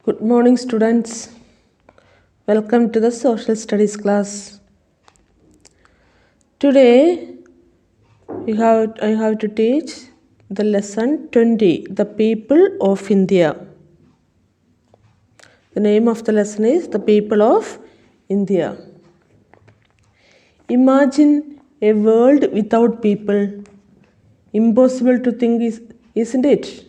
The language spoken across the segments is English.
Good morning, students. Welcome to the social studies class. Today, I have to teach the lesson 20, The People of India. The name of the lesson is The People of India. Imagine a world without people. Impossible to think, isn't it?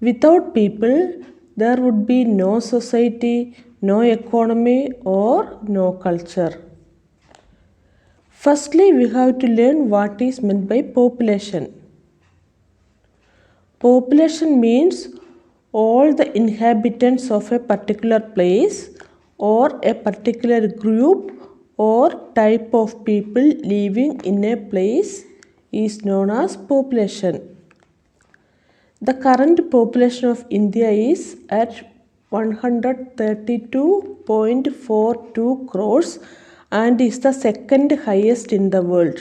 Without people, there would be no society, no economy, or no culture. Firstly, we have to learn what is meant by population. Population means all the inhabitants of a particular place or a particular group or type of people living in a place is known as population. The current population of India is at 132.42 crores and is the second highest in the world.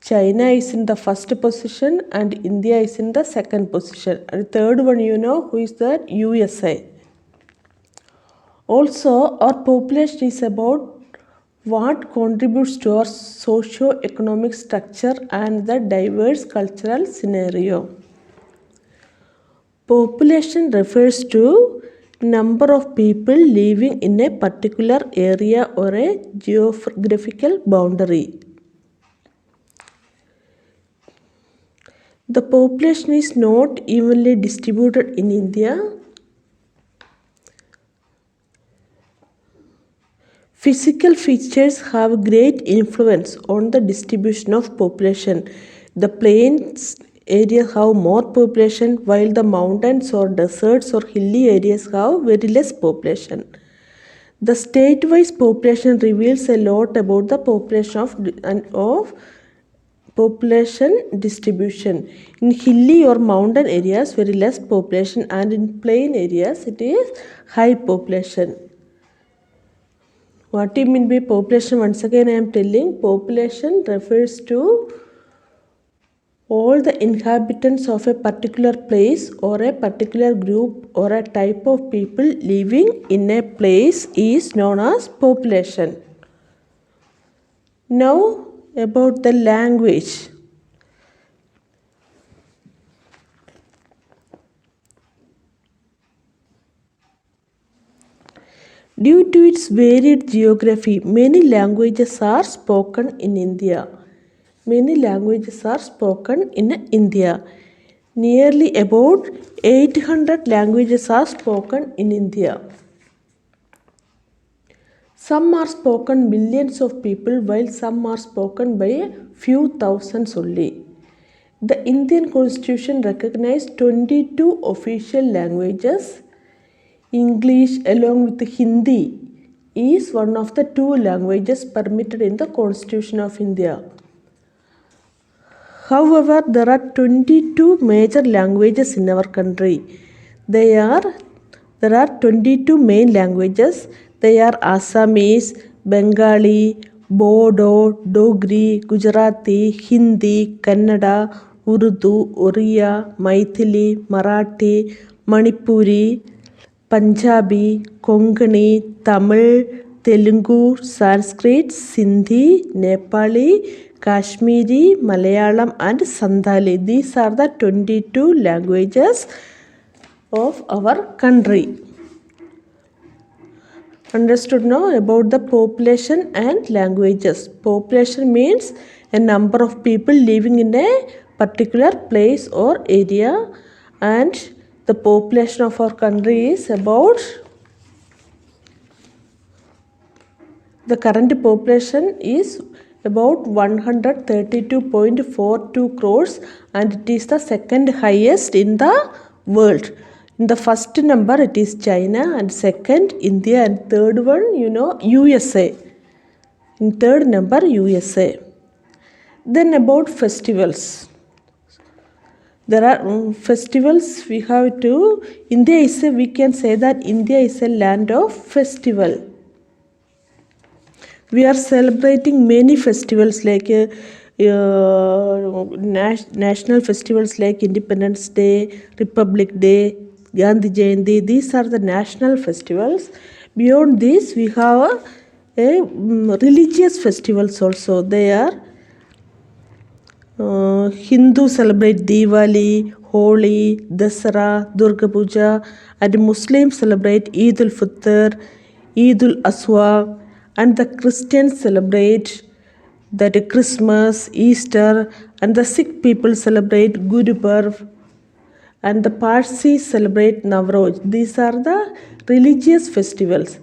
China is in the first position and India is in the second position. And third one, who is that? USA. Also, our population is about what contributes to our socio-economic structure and the diverse cultural scenario. Population refers to number of people living in a particular area or a geographical boundary. The population is not evenly distributed in India. Physical features have great influence on the distribution of population. The plains areas have more population while the mountains or deserts or hilly areas have very less population. The state-wise population reveals a lot about the population distribution. In hilly or mountain areas, very less population, and in plain areas, it is high population. What do you mean by population? Once again, I am telling population refers to all the inhabitants of a particular place or a particular group or a type of people living in a place is known as population. Now, about the language. Due to its varied geography, many languages are spoken in India. Many languages are spoken in India. Nearly about 800 languages are spoken in India. Some are spoken millions of people while some are spoken by a few thousands only. The Indian Constitution recognized 22 official languages. English along with Hindi is one of the two languages permitted in the Constitution of India. However, there are 22 major languages in our country. There are 22 main languages. They are Assamese, Bengali, Bodo, Dogri, Gujarati, Hindi, Kannada, Urdu, Oriya, Maithili, Marathi, Manipuri, Punjabi, Konkani, Tamil, Telugu, Sanskrit, Sindhi, Nepali, Kashmiri, Malayalam and Santali. These are the 22 languages of our country. Understood now about the population and languages. Population means a number of people living in a particular place or area, and the population of our country is about, the current population is about 132.42 crores and it is the second highest in the world. In the first number it is China and second India and third one USA. In third number USA. Then about festivals. There are festivals we have to, we can say that India is a land of festival. We are celebrating many festivals like national festivals like Independence Day, Republic Day, Gandhi Jayanti. These are the national festivals. Beyond this, we have religious festivals also. They are Hindu celebrate Diwali, Holi, Dasara, Durga Puja, and Muslims celebrate Eid al-Fitr, Eid al-Aswa, and the Christians celebrate that Christmas, Easter, and the Sikh people celebrate Guru Parv, and the Parsis celebrate Navroz. These are the religious festivals.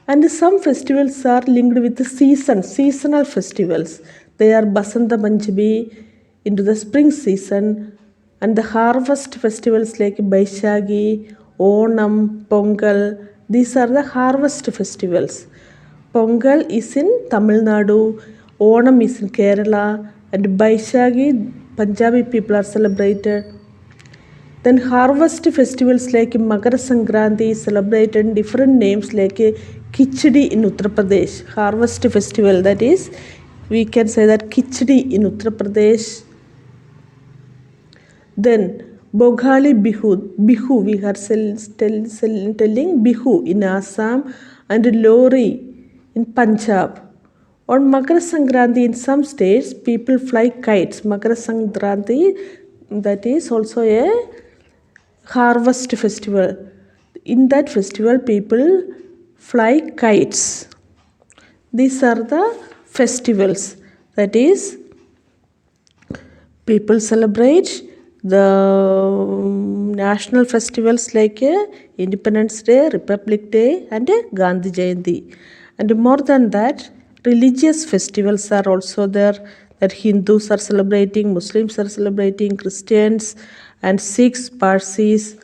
And some festivals are linked with the seasonal festivals. They are Basanta Panchami into the spring season, and the harvest festivals like Baishagi, Onam, Pongal. These are the harvest festivals. Pongal is in Tamil Nadu, Onam is in Kerala, and Baishagi, Punjabi people are celebrated. Then harvest festivals like Makara Sankranti celebrated in different names like Kichdi in Uttar Pradesh. Harvest festival, that is, we can say that Kichdi in Uttar Pradesh. Then Bogali Bihu we are telling Bihu in Assam, and Lori in Punjab. On Makara Sankranti in some states people fly kites. Makara Sankranti, that is also a harvest festival. In that festival people fly kites. These are the festivals, that is, people celebrate the national festivals like Independence Day, Republic Day, and Gandhi Jayanti. And more than that, religious festivals are also there, that Hindus are celebrating, Muslims are celebrating, Christians and Sikhs, Parsis.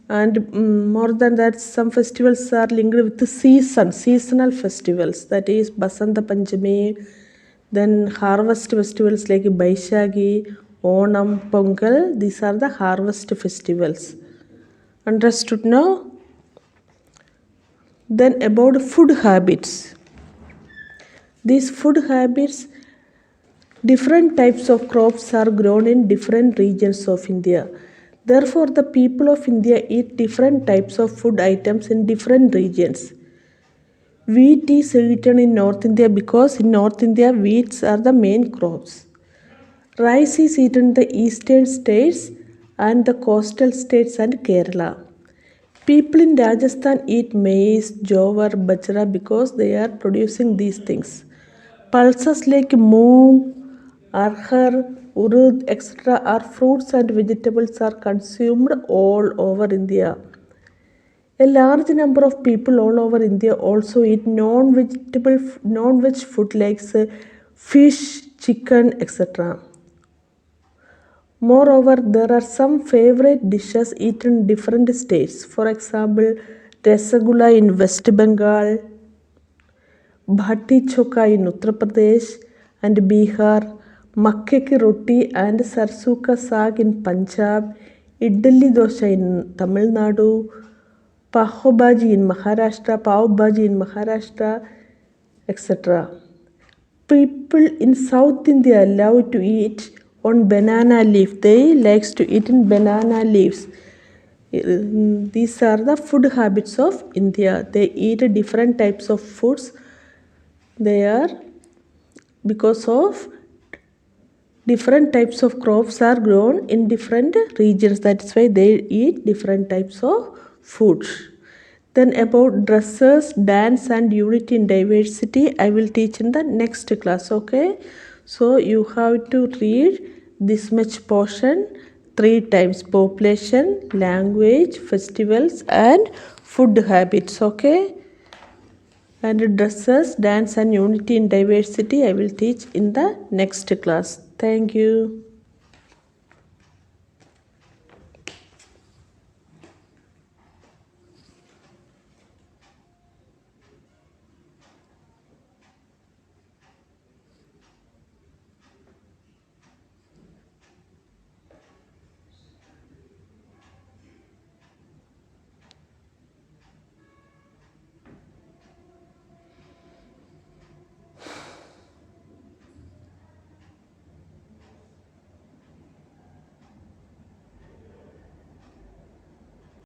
And more than that, some festivals are linked with the seasonal festivals, that is Basanta Panchami, then harvest festivals like Baishagi, Onam, Pongal. These are the harvest festivals. Understood now? Then about food habits. These food habits, different types of crops are grown in different regions of India. Therefore, the people of India eat different types of food items in different regions. Wheat is eaten in North India because in North India wheats are the main crops. Rice is eaten in the eastern states and the coastal states and Kerala. People in Rajasthan eat maize, jowar, bajra because they are producing these things. Pulses like moong, arhar, urud, etc. are fruits and vegetables are consumed all over India. A large number of people all over India also eat non-veg food like fish, chicken, etc. Moreover, there are some favorite dishes eaten in different states. For example, Rasgulla in West Bengal, Bhatti Chokha in Uttar Pradesh and Bihar, Makke ki roti and sarsu ka saag in Punjab, Idli dosha in Tamil Nadu, Pav Bhaji in Maharashtra, etc. People in South India love to eat on banana leaf. They likes to eat in banana leaves. These are the food habits of India. They eat different types of foods. They are because of different types of crops are grown in different regions. That's why they eat different types of food. Then about dresses, dance and unity in diversity, I will teach in the next class, okay? So you have to read this much portion 3 times: population, language, festivals and food habits, okay? And dresses, dance and unity in diversity, I will teach in the next class. Thank you.